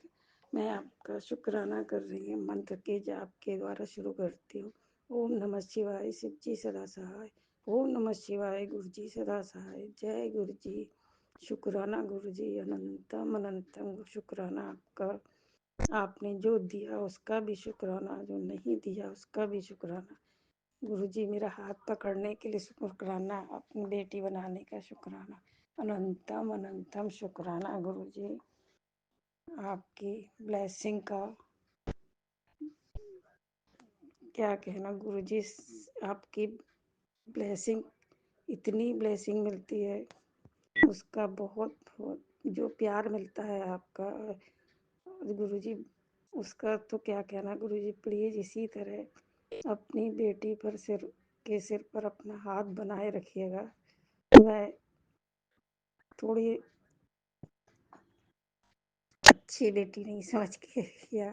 मैं आपका शुक्राना कर रही हूँ, मंत्र के जाप के द्वारा शुरू करती हूँ। ओम नमः शिवाय, शिव जी सदा सहाय। ओम नमः शिवाय, गुरु जी सदा सहाय। जय गुरु जी, शुक्राना गुरु जी, अनंतम अनंतम शुक्राना आपका। आपने जो दिया उसका भी शुक्राना, जो नहीं दिया उसका भी शुक्राना। गुरुजी मेरा हाथ पकड़ने के लिए शुक्राना, अपनी बेटी बनाने का शुक्राना। अनंतम अनंतम शुक्राना गुरुजी। आपकी ब्लेसिंग का क्या कहना गुरुजी। आपकी ब्लेसिंग, इतनी ब्लेसिंग मिलती है, उसका बहुत बहुत जो प्यार मिलता है आपका गुरुजी, उसका तो क्या कहना। गुरुजी प्लीज़ इसी तरह अपनी बेटी पर सिर पर अपना हाथ बनाए रखिएगा। मैं थोड़ी अच्छी बेटी नहीं समझ के, या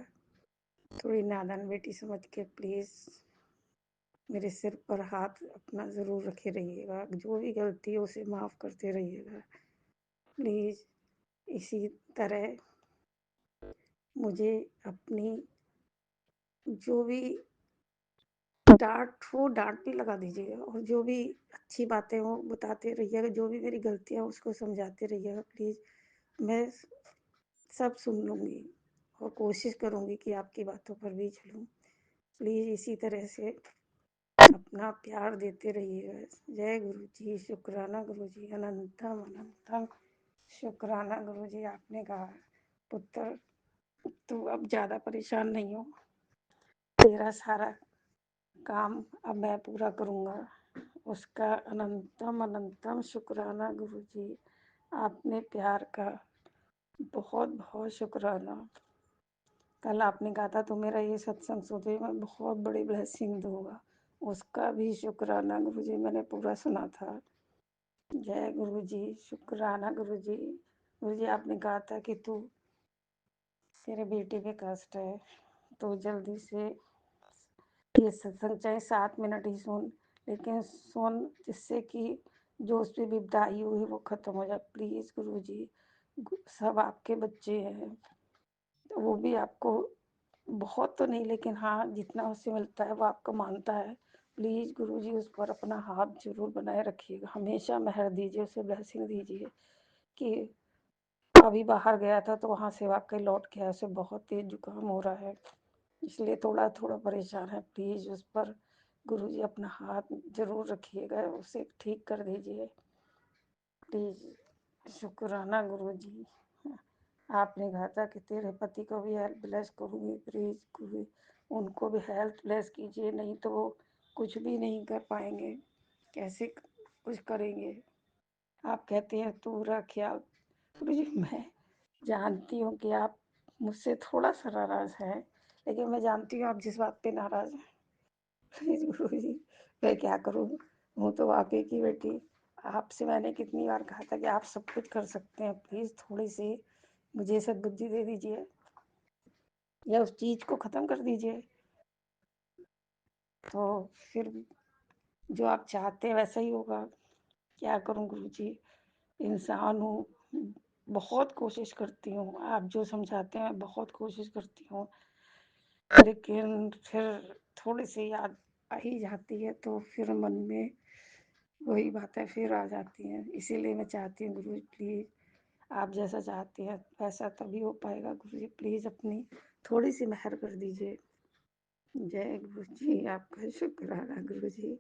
थोड़ी नादान बेटी समझ के प्लीज़ मेरे सिर पर हाथ अपना ज़रूर रखे रहिएगा। जो भी गलती है उसे माफ़ करते रहिएगा प्लीज़। इसी तरह मुझे अपनी जो भी डांट हो डांट भी लगा दीजिएगा, और जो भी अच्छी बातें हो बताते रहिएगा, जो भी मेरी गलतियाँ उसको समझाते रहिएगा प्लीज़। मैं सब सुन लूँगी और कोशिश करूँगी कि आपकी बातों पर भी चलूँ। प्लीज़ इसी तरह से अपना प्यार देते रहिएगा। जय गुरु जी, शुक्राना गुरु जी, अनंतम अनंतम शुक्राना गुरु जी। आपने कहा पुत्र तू अब ज्यादा परेशान नहीं हो, तेरा सारा काम अब मैं पूरा करूँगा। उसका अनंतम अनंतम शुक्राना गुरु जी। आपने प्यार का बहुत बहुत शुक्राना। कल आपने कहा था तो मेरा ये सत्संग सुधे मैं बहुत बड़ी ब्लेसिंग दूंगा, उसका भी शुक्राना गुरु जी, मैंने पूरा सुना था। जय गुरु जी, शुक्राना गुरु जी। गुरु जी आपने कहा था कि तू तेरे बेटे पे कष्ट है तो जल्दी से ये सत्संग चाहे 7 मिनट ही सुन, लेकिन सुन जिससे कि जो उस पर विपदा आई हुई वो खत्म हो जाए। प्लीज गुरु जी, सब आपके बच्चे हैं, तो वो भी आपको बहुत तो नहीं लेकिन हाँ जितना उससे मिलता है वो आपको मानता है। प्लीज गुरु जी उस पर अपना हाथ जरूर बनाए रखिएगा, हमेशा मेहर दीजिए, उसे ब्लेसिंग दीजिए। कि अभी बाहर गया था तो वहां से वाकई लौट के आया, उसे बहुत तेज जुकाम हो रहा है, इसलिए थोड़ा थोड़ा परेशान है। प्लीज उस पर गुरु जी अपना हाथ जरूर रखिएगा, उसे ठीक कर दीजिए प्लीज। शुक्राना गुरु जी। आपने कहा था कि तेरे पति को भी हेल्प ब्लेस करूँगी, प्लीज गुरु उनको भी हेल्प ब्लेस कीजिए, नहीं तो वो कुछ भी नहीं कर पाएंगे, कैसे कुछ करेंगे। आप कहते हैं तू रख ख्याल। गुरु जी मैं जानती हूँ कि आप मुझसे थोड़ा सा नाराज हैं, लेकिन मैं जानती हूँ आप जिस बात पे नाराज हैं। प्लीज गुरु जी मैं क्या करूँ, हूँ तो आप ही की बेटी। आपसे मैंने कितनी बार कहा था कि आप सब कुछ कर सकते हैं, प्लीज थोड़ी सी मुझे सद्बुद्धि दे दीजिए या उस चीज को खत्म कर दीजिए, तो फिर जो आप चाहते हैं वैसा ही होगा। क्या करूं गुरु जी, इंसान हूँ, बहुत कोशिश करती हूँ, आप जो समझाते हैं बहुत कोशिश करती हूँ, लेकिन फिर थोड़ी सी याद आ ही जाती है तो फिर मन में वही बातें फिर आ जाती हैं। इसीलिए मैं चाहती हूँ गुरु जी प्लीज आप जैसा चाहते हैं वैसा तभी हो पाएगा। गुरु जी प्लीज अपनी थोड़ी सी मेहर कर दीजिए। जय गुरु जी, आपका शुक्राना गुरु जी।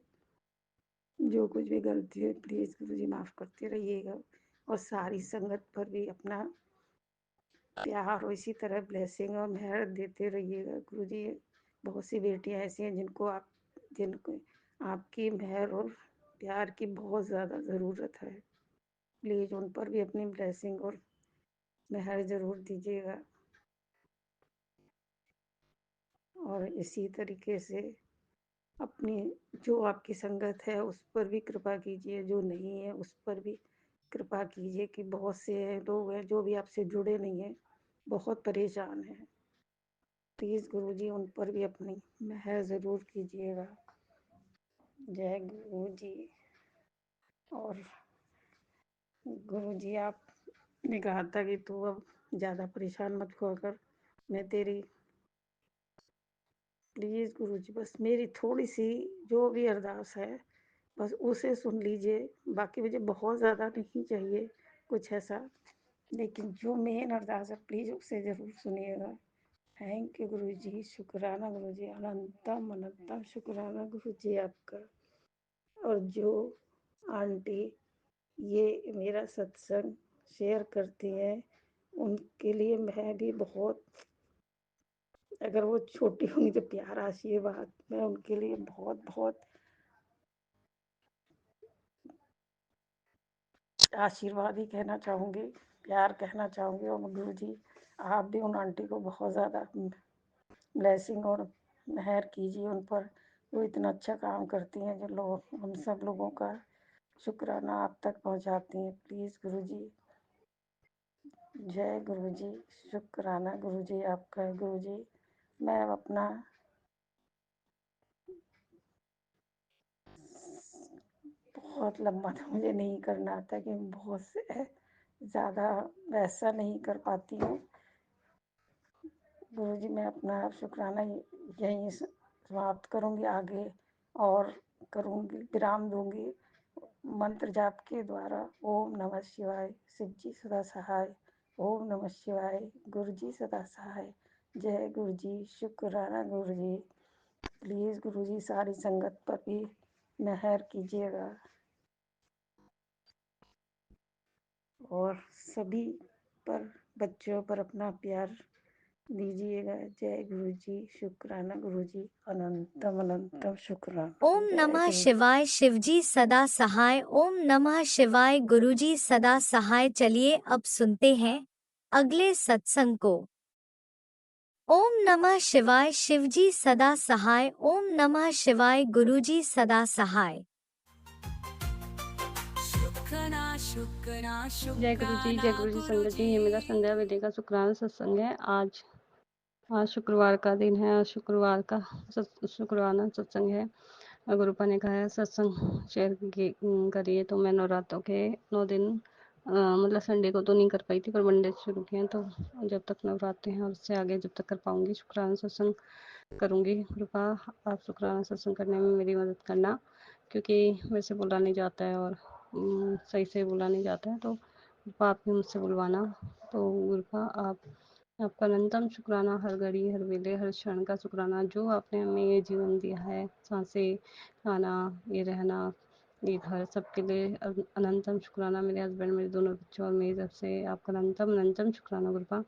जो कुछ भी गलती है प्लीज गुरु जी माफ करते रहिएगा, और सारी संगत पर भी अपना प्यार और इसी तरह ब्लेसिंग और मेहर देते रहिएगा। गुरु जी बहुत सी बेटियां ऐसी हैं जिनको आपकी मेहर और प्यार की बहुत ज़्यादा ज़रूरत है, प्लीज़ उन पर भी अपनी ब्लेसिंग और मेहर ज़रूर दीजिएगा। और इसी तरीके से अपनी जो आपकी संगत है उस पर भी कृपा कीजिए, जो नहीं है उस पर भी कृपा कीजिए। कि बहुत से लोग हैं जो भी आपसे जुड़े नहीं हैं, बहुत परेशान हैं, प्लीज़ गुरु जी उन पर भी अपनी मेहर ज़रूर कीजिएगा। जय गुरु जी। और गुरु जी आपने कहा था कि तू अब ज़्यादा परेशान मत हुआ कर, मैं तेरी प्लीज़ गुरु जी बस मेरी थोड़ी सी जो भी अरदास है बस उसे सुन लीजिए, बाकी मुझे बहुत ज़्यादा नहीं चाहिए कुछ ऐसा, लेकिन जो मेन अरदास है प्लीज़ उसे ज़रूर सुनिएगा। थैंक यू गुरु जी, शुक्राना गुरु जी, अनंतम अनंतम शुक्राना गुरु जी आपका। और जो आंटी ये मेरा सत्संग शेयर करती हैं उनके लिए मैं भी बहुत, अगर वो छोटी होंगी तो प्यार आशीर्वाद मैं उनके लिए बहुत बहुत आशीर्वाद ही कहना चाहूँगी, प्यार कहना चाहूँगी। और गुरु जी आप भी उन आंटी को बहुत ज़्यादा ब्लेसिंग और मेहर कीजिए उन पर, वो इतना अच्छा काम करती हैं, जो लोग हम सब लोगों का शुक्राना आप तक पहुंचाती हैं। प्लीज़ गुरु जी। जय गुरु जी, शुक्राना गुरु जी आपका। गुरु जी मैं अब अपना बहुत लंबा तो मुझे नहीं करना आता कि बहुत से ज़्यादा वैसा नहीं कर पाती हूँ। गुरु जी मैं अपना शुक्राना यहीं समाप्त करूँगी, आगे और करूँगी, विराम दूँगी मंत्र जाप के द्वारा। ओम नमः शिवाय, शिव जी सदा सहाय। ओम नमः शिवाय, गुरु जी सदा सहाय। जय गुरु जी, शुक्राना गुरु जी। प्लीज़ गुरुजी सारी संगत पर भी मेहर कीजिएगा और सभी पर बच्चों पर अपना प्यार दीजिएगा। जय गुरुजी, शुक्राना गुरुजी, अनंतम अनंतम शुक्राना। ओम जय नमः गुरुजी। शिवाय। शिवजी सदा सहाय। ओम नमः शिवाय। गुरुजी सदा सहाय। चलिए अब सुनते हैं अगले सत्संग को। ओम नमः शिवाय। शिवजी सदा सहाय। ओम नमः शिवाय। गुरुजी सदा सहाय। जय गुरु जी संगत जी। ये मेरा संध्या वेले का शुक्राना सत्संग है। आज शुक्रवार का दिन है और शुक्रवार का शुक्रवाना सत्संग है। गुरुपा ने कहा है सत्संग शेयर करिए, तो मैं नवरात्रों के 9 दिन मतलब संडे को तो नहीं कर पाई थी, पर मंडे से शुरू किए हैं, तो जब तक नवरात्रे हैं और उससे आगे जब तक कर पाऊंगी शुक्राना सत्संग करूंगी। कृपा आप शुक्राना सत्संग करने में मेरी मदद करना, क्योंकि मेरे से बोला नहीं जाता है और सही से बोला नहीं जाता है, तो कृपा आप भी मुझसे बुलवाना। तो कृपा आपका अनंतम शुक्राना, हर घड़ी हर वेले हर क्षण का शुक्राना, जो आपने हमें ये जीवन दिया है, सांसें, खाना, ये रहना, ये घर, सबके लिए अनंतम शुक्राना। मेरे हस्बैंड, मेरे दोनों बच्चों और मेरी तरफ से आपका अनंतम अनंतम शुक्राना कृपा।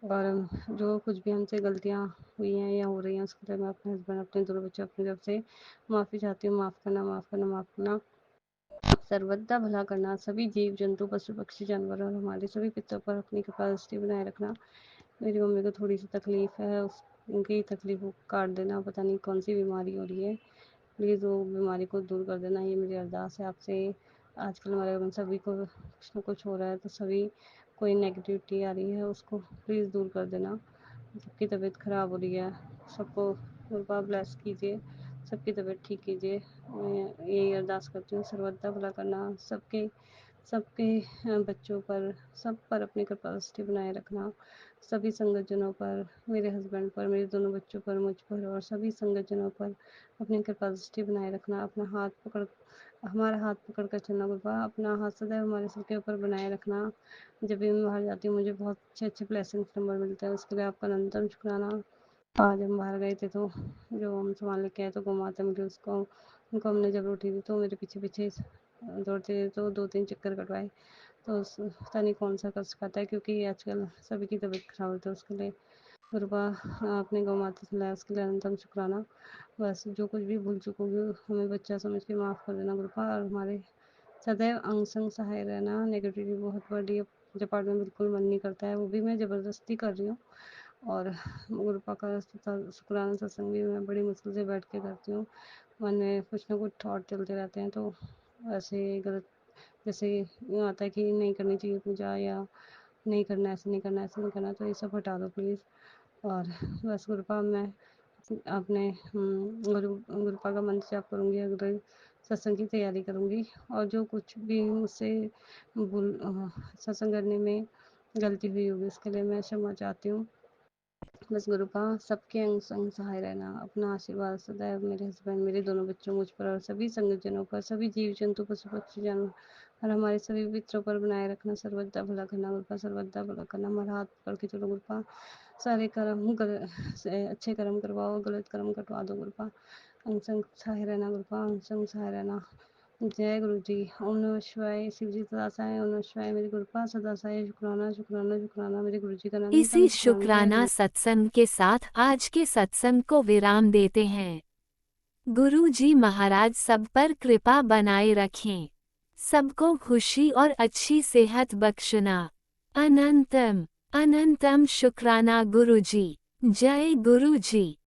और जो कुछ भी हमसे गलतियाँ हुई हैं या हो रही हैं, उसके लिए मैं अपने हस्बैंड, अपने दोनों बच्चों, अपनी तरफ से माफ़ी चाहती हूँ। माफ़ करना, माफ़ करना, माफ़ करना। सर्वदा भला करना, सभी जीव जंतु, पशु पक्षी, जानवर और हमारे सभी पितरों पर अपनी कृपा दृष्टि बनाए रखना। मेरी मम्मी को थोड़ी सी तकलीफ है, उनकी तकलीफ को काट देना। पता नहीं कौन सी बीमारी हो रही है, प्लीज़ वो बीमारी को दूर कर देना, ये मेरी अरदास है आपसे। आजकल हमारे घर में सभी को कुछ ना कुछ हो रहा है, तो सभी कोई नेगेटिविटी आ रही है, उसको प्लीज़ दूर कर देना। सबकी तबीयत ख़राब हो रही है, सबको कृपा ब्लेस कीजिए, सबकी तबीयत ठीक कीजिए। मैं यही अरदास करती हूँ, सर्वदा भला करना, सबके बच्चों पर, सब पर अपनी कृपा दृष्टि बनाए रखना, सभी संगतजनों पर, मेरे हस्बैंड पर, मेरे दोनों बच्चों पर, मुझ पर और सभी संगतजनों पर अपनी कृपा दृष्टि बनाए रखना। हमारा हाथ पकड़ कर चलना कृपा, अपना हाथ सदैव हमारे सिर के ऊपर बनाए रखना। जब भी मैं बाहर जाती हूँ मुझे बहुत अच्छे ब्लेसिंग्स नंबर मिलते हैं, उसके लिए आपका अनंतम शुक्राना। आज हम बाहर गए थे, तो जो हम सामान लेके आए, तो गौ माता मिली, उनको हमने जब रोटी दी तो मेरे पीछे पीछे दौड़ते थे, तो 2-3 चक्कर कटवाए। तो पता नहीं कौन सा कर सिखाता है, क्योंकि आजकल सभी की तबीयत खराब होती है, उसके लिए कृपा अपने गौ माता से लाया, उसके लिए अनंतम शुक्राना। बस जो कुछ भी भूल चुक होगी हमें बच्चा समझ के माफ़ कर देना कृपा, और हमारे सदैव अंग संग सहाय रहना। नेगेटिविटी बहुत बड़ी पूजा पाठ में बिल्कुल मन नहीं करता है, वो भी मैं ज़बरदस्ती कर रही हूँ। और गुरुपा का शुक्राना सत्संग भी मैं बड़ी मुश्किल से बैठ के करती हूँ। मन में कुछ ना कुछ थॉट चलते रहते हैं, तो ऐसे गलत, जैसे यूँ आता है कि नहीं करनी चाहिए पूजा, या नहीं करना, ऐसे नहीं करना, ऐसे नहीं करना, तो ये सब हटा दो प्लीज़। और बस कृपा मैं अपने गुरुपा का मंत्र जाप करूँगी, अगले सत्संग की तैयारी करूँगी, और जो कुछ भी मुझसे सत्संग करने में गलती हुई होगी उसके लिए मैं क्षमा चाहती हूँ। बस गुरुपा सबके अंग संग सहाय रहना, अपना आशीर्वाद सदैव मेरे हस्बैंड, मेरे दोनों बच्चों, मुझ पर और सभी संगतजनों पर, सभी जीव जंतु, पशु पक्षी, जानवर और हमारे सभी मित्रों पर बनाए रखना। सर्वदा भला करना गुरुपा, सर्वदा भला करना। हमारा हाथ पकड़ के चलो गुरुपा, सारे कर्म से अच्छे कर्म करवाओ, गलत कर्म कटवा दो गुरुपा। अंग संग सहाय रहना गुरुपा, अंग संग सहाय रहना। जय गुरु जी। ओम नमः शिवाय। शिव जी सदा सहाय। ओम नमः शिवाय। मेरी कृपा सदा सहाय। शुक्राना शुक्राना शुक्राना, मेरे गुरु जी का इसी अनंतम शुक्राना। जय शुक्राना गुरु। सत्संग के साथ आज के सत्संग को विराम देते हैं। गुरु जी महाराज सब पर कृपा बनाए रखें, सबको खुशी और अच्छी सेहत बख्शना। अनंतम अनंतम शुक्राना गुरु जी। जय गुरु जी।